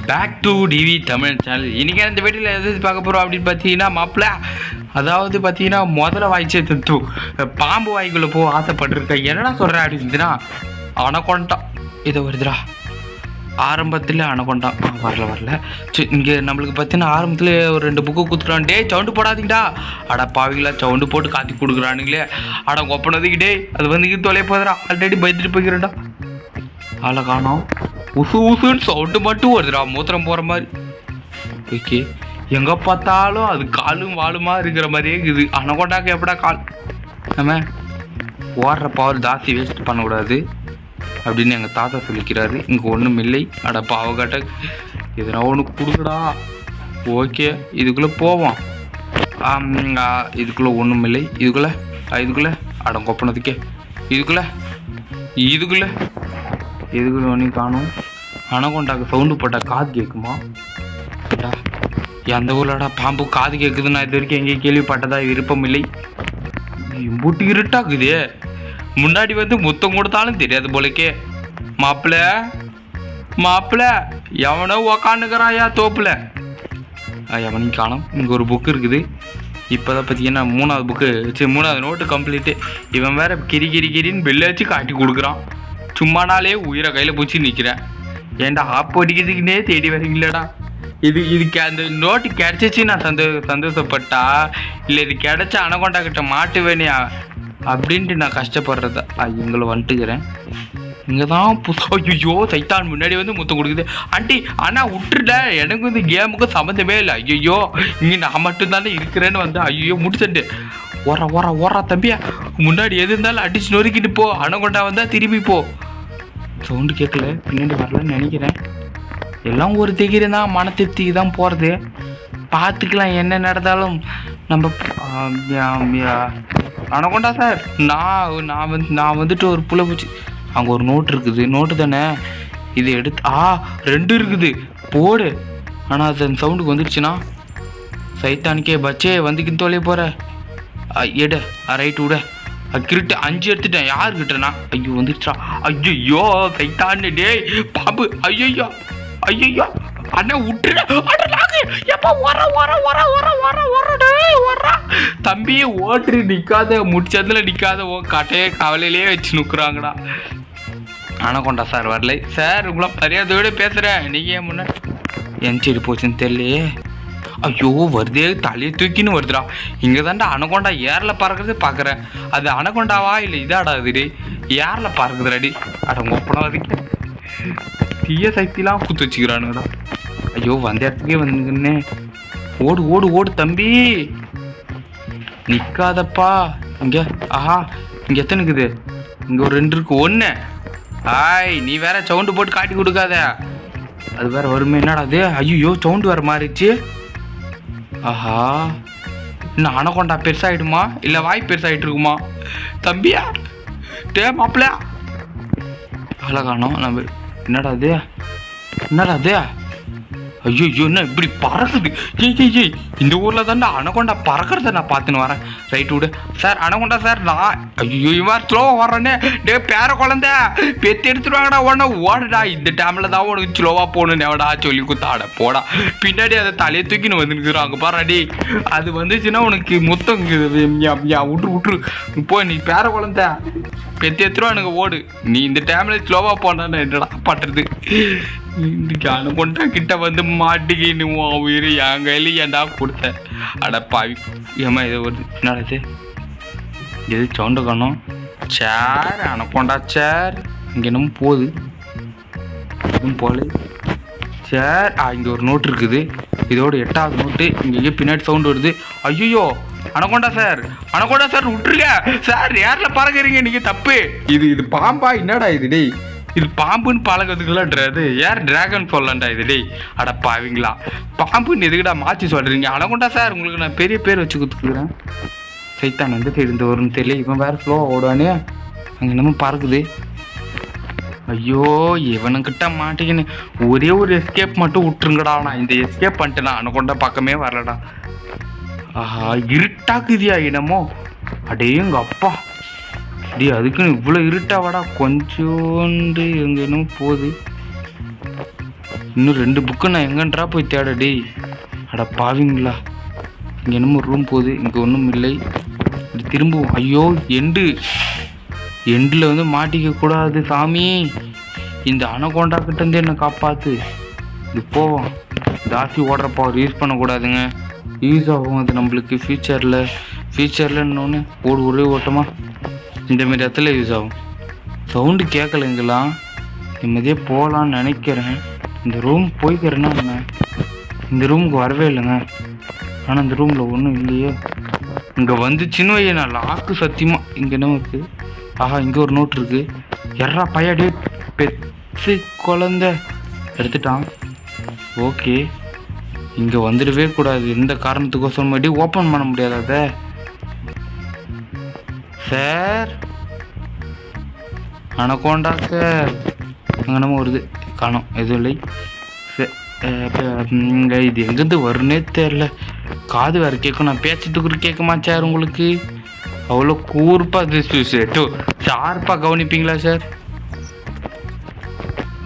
Back to TV Tamil channel. இன்றைக்கி இந்த வீட்டில் எது பார்க்க போகிறோம் அப்படின்னு பார்த்தீங்கன்னா மாப்பிள்ள, அதாவது பார்த்தீங்கன்னா முதல்ல வாய்ச்சே தத்து பாம்பு வாய்க்குள்ளே போ ஆசைப்பட்டிருக்கேன். என்னடா சொல்கிறேன் அப்படின்னா அனகொண்டா இதை வருதுடா. ஆரம்பத்தில் அனகொண்டா வரல சரி. இங்கே நம்மளுக்கு பார்த்தீங்கன்னா ஆரம்பத்தில் ஒரு 2 புக்கு கொடுத்துட்டான். Day sound போடாதீங்கடா. அட பாவிங்களா, சவுண்டு போட்டு காத்தி கொடுக்குறானுங்களே. அட ஒப்பனதுக்கு டே அது வந்து தொலைய போதுடா. ஆல்ரெடி பயந்துட்டு போய்க்கிறேன்டா. ஆளை காணோம். உசு உசுன்னு சவுண்டு மட்டும் வருதுடா, மூத்திரம் போகிற மாதிரி. ஓகே, எங்கே பார்த்தாலும் அது காலும் வாலுமா இருக்கிற மாதிரியே இருக்குது. அனகொண்டாக்க எப்படா கால்? நம்ம ஓடுற பவர் ஜாஸ்தி வேஸ்ட் பண்ணக்கூடாது அப்படின்னு எங்கள் தாத்தா சொல்லிக்கிறாரு. இங்கே ஒன்றும் இல்லை. அட பாவக்காட்ட எதுனா ஒன்று கொடுக்குடா. ஓகே, இதுக்குள்ளே போவோம். இதுக்குள்ளே ஒன்றும் இல்லை. இதுக்குள்ளே அடம் கொப்பனதுக்கே இதுக்குள்ளே ஒன்றையும் காணும். அனகொண்டாக்கு சவுண்டு போட்டால் காது கேட்குமா? எந்த ஊர்லடா பாம்பு காது கேட்குது? நான் இது வரைக்கும் எங்கேயும் கேள்விப்பட்டதா விருப்பம் இல்லை. இம்பூட்டு இருட்டாக்குதே. முன்னாடி வந்து முத்தம் கொடுத்தாலும் தெரியாது போலக்கே. மாப்பிள்ள எவனோ உக்காந்துக்கிறாயா தோப்புல. எவனையும் காணும். இங்கே ஒரு புக்கு இருக்குது. இப்போதான் பார்த்தீங்கன்னா 3வது புக்கு, சரி 3வது நோட்டு கம்ப்ளீட்டு. இவன் வேற கிரின்னு பெல்ல வச்சு காட்டி கொடுக்குறான். சும்மானாலே உயிரை கையில் பிடிச்சி நிற்கிறேன். ஏன்டா ஆப்பு அடிக்கிறதுக்குன்னே தேடி வரீங்களேடா. இதுக்கு அந்த நோட்டு கிடைச்சிச்சு நான் சந்தோஷப்பட்டா, இல்லை இது கிடைச்சா அனகொண்டா கிட்ட மாட்டுவேனே அப்படின்ட்டு நான் கஷ்டப்படுறதா. இங்களை வந்துட்டுக்கிறேன். இங்கே தான் ஐயோ சைத்தான் முன்னாடி வந்து முத்தம் கொடுக்குது. ஆண்டி அண்ணா விட்டுருட, எனக்கு வந்து கேமுக்கும் சம்மந்தமே இல்லை. ஐயோ இங்கே நான் மட்டும்தானே இருக்கிறேன்னு வந்து ஐயோ முடிச்சுட்டு ஓரா தம்பியா, முன்னாடி எது இருந்தாலும் அடிச்சு நொறுக்கிட்டு போ. அனகொண்டா வந்தால் திரும்பி போ. சவுண்டு கேட்கல, பின்னாடி வரலன்னு நினைக்கிறேன். எல்லாம் ஒரு திகிரம் தான், மன திருப்திக்கு தான் போகிறது. பார்த்துக்கலாம் என்ன நடந்தாலும். நம்ம அனகொண்டா சார், நான் வந்துட்டு ஒரு புள்ள பூச்சி. அங்கே ஒரு நோட்டு இருக்குது. நோட்டு தானே இது எடுத்து 2 இருக்குது போடு. ஆனால் அது அந்த சவுண்டுக்கு வந்துடுச்சுன்னா சைத்தானிக்கே பச்சே வந்துக்கின்னு தொலைய போகிற. எடு ரைட்டு விட. கிரிட்டு 5 எடுத்துட்டேன். யார் கிட்டனா? ஐயோ வந்துடுச்சா. ஐயோ சைத்தானு டே பாம்பு. ஐயோ அண்ணா விட்டுற. எப்போ வர தம்பி ஓட்டு நிற்காத, முடிச்சதுல நிற்காத. கட்டையே கவலையிலே வச்சு நிற்கிறாங்கடா. அனகொண்டா சார் வரலை சார். உங்களை மரியாதையோட பேசுகிறேன். நீங்கள் ஏன் முன்னாடி என் சைடு போச்சுன்னு தெரியலையே. ஐயோ வருதே, தலையை தூக்கின்னு வருதுடா. இங்கே தாண்டா அனகொண்டா ஏரில் பறக்கிறது பார்க்குறேன். அது அனகொண்டாவா இல்லை இதாடா இதுடி ஏரில் பறக்குதுடாடி. அடங்க ஒப்பனா அதுக்கு தீய சக்திலாம் குத்து வச்சுக்கிறானுங்கடா. ஐயோ வந்த இடத்துக்கே வந்துங்கன்னே. ஓடு தம்பி, நிற்காதப்பா. இங்கே இங்கே எத்தனை இருக்குது? இங்கே ஒரு 2 இருக்கு. 1 நீ வேற சவுண்டு போட்டு காட்டி கொடுக்காத. அது வேற வருமே. என்னடா அது? ஐயோ சவுண்டு வேற மாறிடுச்சு. இன்னும் அனகொண்டா பெருசாகிடுமா இல்லை வாய் பெருசாகிட்டு இருக்குமா? தம்பியா டே மாப்பிள்ள அழகானோம் நம்ம. என்னடா அது? ஐயோ என்ன இப்படி பறக்குது? ஏய் இந்த ஊரில் தாண்டா அனகொண்டா பறக்கிறத நான் பார்த்துன்னு வரேன். ரைட்டு விடு சார். அனகொண்டா சார் நான் ஐயோ இவன் ஸ்லோவாக வர்றேன்னே. டே பேர குழந்த பெற்று எடுத்துருவாங்கடா. உடனே ஓடுடா. இந்த டைமில் தான் உனக்கு ஸ்லோவாக போகணுன்னு எவடா சொல்லி குத்தாட போடா. பின்னாடி அதை தலையை தூக்கின்னு வந்துருக்குறாங்க பாருடி. அது வந்துச்சுன்னா உனக்கு முத்தம் விட்டுரு இப்போ. நீ பேர குழந்த பெற்று எடுத்துருவானுங்க. ஓடு நீ. இந்த டைமில் ஸ்லோவாக போனான்னு என்னடா பண்ணுறது? இன்னைக்கு அனகொண்டா கிட்ட வந்து மாட்டிக்கின்னு உயிர் என் கையில் ஏன்டா கொடுத்த? அட பாவி. ஏமா இது வருது. என்னது எது சவுண்டு காணும்? சேர் அனகொண்டா சேர். இங்கே என்னமோ போகுது. எதுவும் போல சேர். இங்கே ஒரு நோட்டு இருக்குது. இதோட 8வது நோட்டு. இங்கே பின்னாடி சவுண்டு வருது. ஐயோ அனகொண்டா சார் விட்டுருங்க சார். ஏரில் பறக்குறீங்க நீங்கள் தப்பு. இது பாம்பா? என்னடா இது டேய்? இது பாம்புன்னு பழகிறதுக்குலாம் ஏர் டிராகன் சொல்லலாம்டா இது டேய். அட பாவிங்களா, பாம்புன்னு எதுக்குடா மாற்றி சொல்கிறீங்க? அனகொண்டா சார் உங்களுக்கு நான் பெரிய பேர் வச்சு கொடுத்துக்கிறேன். சைத்தான் வந்து தெரிந்து வரும்னு தெரியல. இவன் வேறு ஸ்லோவாக ஓடுவானே. அங்கே என்னமோ பறக்குது. ஐயோ இவனுக்கிட்ட மாட்டிக்கின்னு ஒரே ஒரு எஸ்கேப் மட்டும் விட்டுருங்கடா. நான் இந்த எஸ்கேப் பண்ணிட்டேனா அனகொண்டா பக்கமே வரலடா. இருட்டாக்குதியா என்னமோ. அடேங்க அப்பா டி, அதுக்குன்னு இவ்வளோ இருட்டாவாடா? கொஞ்சோண்டு எங்கே என்னமோ போகுது. இன்னும் 2 புக்கு நான் எங்கன்றா போய் தேடடி. அட பாவிங்களா, இங்கே என்னமோ ரூம் போகுது, இங்கே ஒன்றும் இல்லை. இப்படி திரும்புவோம். ஐயோ எண்டில் வந்து மாட்டிக்க கூடாது சாமி. இந்த அனகோண்டா கிட்டேருந்து என்னை காப்பாற்று. இது போவோம். ஜாஸ்தி ஓடுற பவர் யூஸ் பண்ணக்கூடாதுங்க. யூஸ் ஆகும் அது நம்மளுக்கு ஃபியூச்சரில் இன்னொன்று ஒரே ஓட்டமாக இந்தமாரி இடத்துல யூஸ் ஆகும். சவுண்டு கேட்கலைங்களாம். நிம்மதியாக போகலான்னு நினைக்கிறேன். இந்த ரூம் போய்க்கிறேன்னா என்ன, இந்த ரூமுக்கு வரவே இல்லைங்க. ஆனால் இந்த ரூமில் ஒன்றும் இல்லையே. இங்கே வந்துச்சுன்னு வைய நான் லாக்கு சத்தியமாக. இங்கே என்ன இருக்குது? ஆஹா, இங்கே ஒரு நோட் இருக்குது. எறா பையாடியே பெற்று குழந்த எடுத்துட்டான். ஓகே, இங்கே வந்துடவே கூடாது. எந்த காரணத்துக்கோசரம் மறுபடி ஓப்பன் பண்ண முடியாது அதை. சார் அனகோண்டா சார், அங்கே நம்ம வருது. காணோம், எதுவும் இல்லை. இங்கே இது எங்கேருந்து வருன்னே தெரில. காது வேறு கேட்கும். நான் பேச்சத்துக்கு கேட்குமா சார் உங்களுக்கு? அவ்வளோ கூர்ப்பாக ஷார்ப்பாக கவனிப்பீங்களா சார்?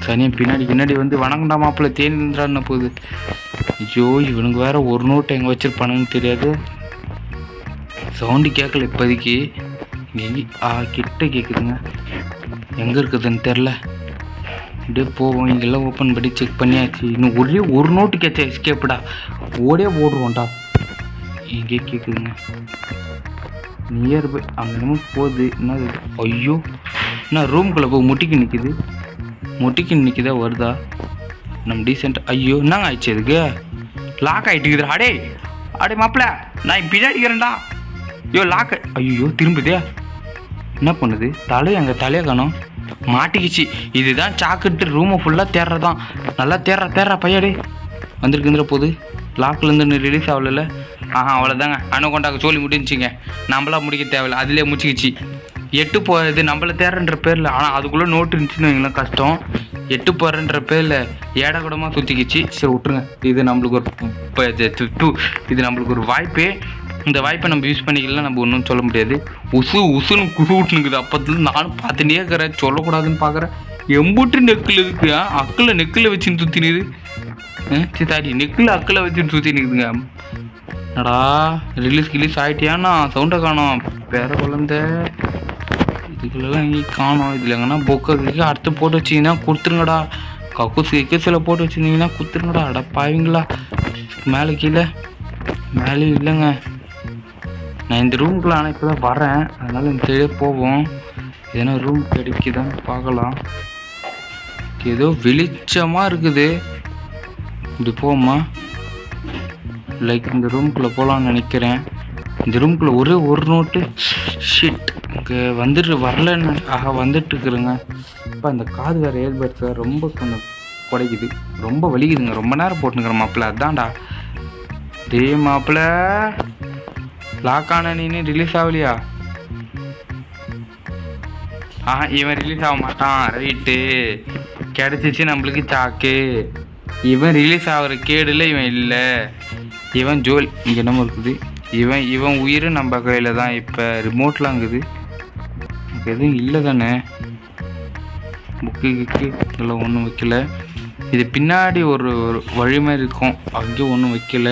சனியா பின்னாடி வந்து வணங்கண்டா மாப்பிள்ள தேனி நின்றான்னு போகுது. ஐயோ, இவனுக்கு வேற ஒரு நோட்டு எங்கே வச்சிருப்பானுன்னு தெரியாது. சவுண்டு கேட்கல இப்போதைக்கு. கிட்ட கேட்குதுங்க. எங்கே இருக்குதுன்னு தெரில. இப்படியே போவோம். இங்கெல்லாம் ஓப்பன் பண்ணி செக் பண்ணியாச்சு. இன்னும் ஒரே ஒரு நோட்டு கேட்சா எஸ்கேப்டா ஓடுவோம்டா. இங்கே கேட்குதுங்க. நியர்பை அங்கே என்னமோ போகுது. என்னது? ஐயோ, என்ன ரூம்குள்ளே போய் முட்டிக்கு நிற்குதா வருதா? நம்ம டீசெண்டாக. ஐயோ, என்னங்க ஆயிடுச்சு? அதுக்கு லாக் ஆகிட்டுக்குதுடா. அடே மாப்பிள்ள, நான் பின்னாடி இருக்கிறேன்டா. ஐயோ லாக். ஐயோ திரும்புதே. என்ன பண்ணுது? தலையை காணோம். மாட்டிக்கிச்சு. இதுதான் சாக்குட்டு ரூமை ஃபுல்லாக தேடுறதான். நல்லா தேடுறா பையாடி. வந்துருக்குங்கிற போது லாக்லேருந்து ரிலீஸ் ஆகல. ஆஹா, அவ்வளோதாங்க. அனகோண்டாக்கு சொல்லி முடிஞ்சிங்க. நம்மளாம் முடிக்க தேவையில்லை, அதிலே முடிச்சிக்கிச்சு. 8 போகிறது நம்மள தேடுறன்ற பேரில். ஆனால் அதுக்குள்ளே நோட்டு இருந்துச்சுன்னு வைங்களேன் கஷ்டம். 8 போகிறன்ற பேரில் ஏடா கூடமாக சுற்றிக்கிச்சு. சரி விட்டுருங்க. இது நம்மளுக்கு ஒரு வாய்ப்பு. இந்த வாய்ப்பை நம்ம யூஸ் பண்ணிக்கலாம். நம்ம ஒன்றும் சொல்ல முடியாது. உசுன்னு குசுட்டுனுக்குது. அப்போதுலேருந்து நானும் பார்த்துட்டே இருக்கிறேன். சொல்லக்கூடாதுன்னு பார்க்குறேன். எம்பூட்டு நெக்கில் இருக்கு. அக்கில் நெக்கில் வச்சுன்னு சுற்றினுது. சாரி, நெக்கில் அக்கில் வச்சுன்னு சுற்றினுக்குதுங்க. என்னடா ரிலீஸ் ஆகிட்டியான்னா சவுண்டை காணோம். வேற குழந்த இதுக்குள்ளெல்லாம் எங்கேயும் காணோம். இதில் எங்கன்னா பொக்கு அடுத்து போட்டு வச்சிங்கன்னா கொடுத்துருங்கடா. கக்கூசில் போட்டு வச்சுருந்தீங்கன்னா கொடுத்துருங்கடா. அட பாவீங்களா. மேலே கீழே மேலேயும் இல்லைங்க. நான் இந்த ரூமுக்குள்ள ஆனால் இப்போ தான் வரேன். அதனால் இந்த சைடே போவோம். எதனா ரூம் கிடைக்குதான்னு பார்க்கலாம். ஏதோ வெளிச்சமாக இருக்குது. இப்படி போவோமா? லைக் இந்த ரூமுக்குள்ளே போகலான்னு நினைக்கிறேன். இந்த ரூமுக்குள்ளே ஒரு நோட்டு ஷிட் இங்கே வரலன்னு. ஆஹா, வந்துட்டுருக்குறேங்க. இப்போ அந்த காது வேறு ஏற்படுத்த ரொம்ப கொஞ்சம் குறைக்குது. ரொம்ப வலிக்குதுங்க. ரொம்ப நேரம் போட்டுனுக்கிறேன் மாப்பிள்ள. அதான்டா மாப்பிள்ள லாக் ஆன நீ ரிலீஸ் ஆகலையா? இவன் ரிலீஸ் ஆக மாட்டான். ரைட்டு, கிடச்சிச்சு நம்மளுக்கு சாக்கு. இவன் ரிலீஸ் ஆகிற கேடில் இவன் இல்லை. இவன் ஜோல். இங்கே என்னமோ இருக்குது. இவன் உயிர் நம்ம கையில் தான். இப்போ ரிமோட்லாம் இருக்குது. எதுவும் இல்லை தானே? புக்கு இதெல்லாம் ஒன்றும் வைக்கல. இது பின்னாடி ஒரு வழி மாதிரி இருக்கும். அங்கேயும் ஒன்றும் வைக்கல.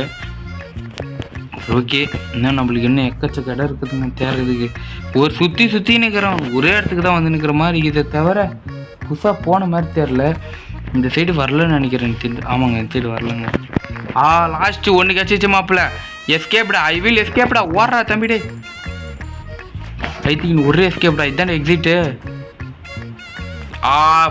ஓகே, இன்னும் நம்மளுக்கு என்ன எக்கச்சக்க இடம் இருக்குதுங்க தேடுறதுக்கு. ஒரு சுற்றி நிற்கிறோம். ஒரே இடத்துக்கு தான் வந்து நிற்கிற மாதிரி. இதை தவிர புதுசாக போன மாதிரி தெரில. இந்த சைடு வரலன்னு நினைக்கிறேன். ஆமாங்க, இந்த சைடு வரலங்க. லாஸ்ட்டு ஒன்று கிடச்சிச்சு மாப்பிள்ள. எஸ்கேப்டா. ஐ வில் எஸ்கேப்டா. ஓடுறா தம்பிடே. ஐ திங்க் ஒரே எஸ்கேப்டா. இதுதானே எக்ஸிட்டு.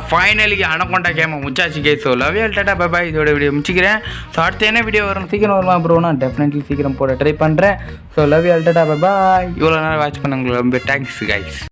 ஃபைனலி அனகோண்டா கேமை முடிச்சாச்சு K. So love you tata bye bye. இதோட வீடியோ முடிச்சுக்கிறேன். ஸோ அடுத்து என்ன வீடியோ வரும் சீக்கிரம் வருமா ப்ரோ? நான் டெஃபினெட்லி சீக்கிரம் போட ட்ரை பண்ணுறேன். So love you tata bye bye. இவ்வளோ நேரம் வாட்ச் பண்ண உங்களுக்கு ரொம்ப தேங்க்ஸ் கைஸ்.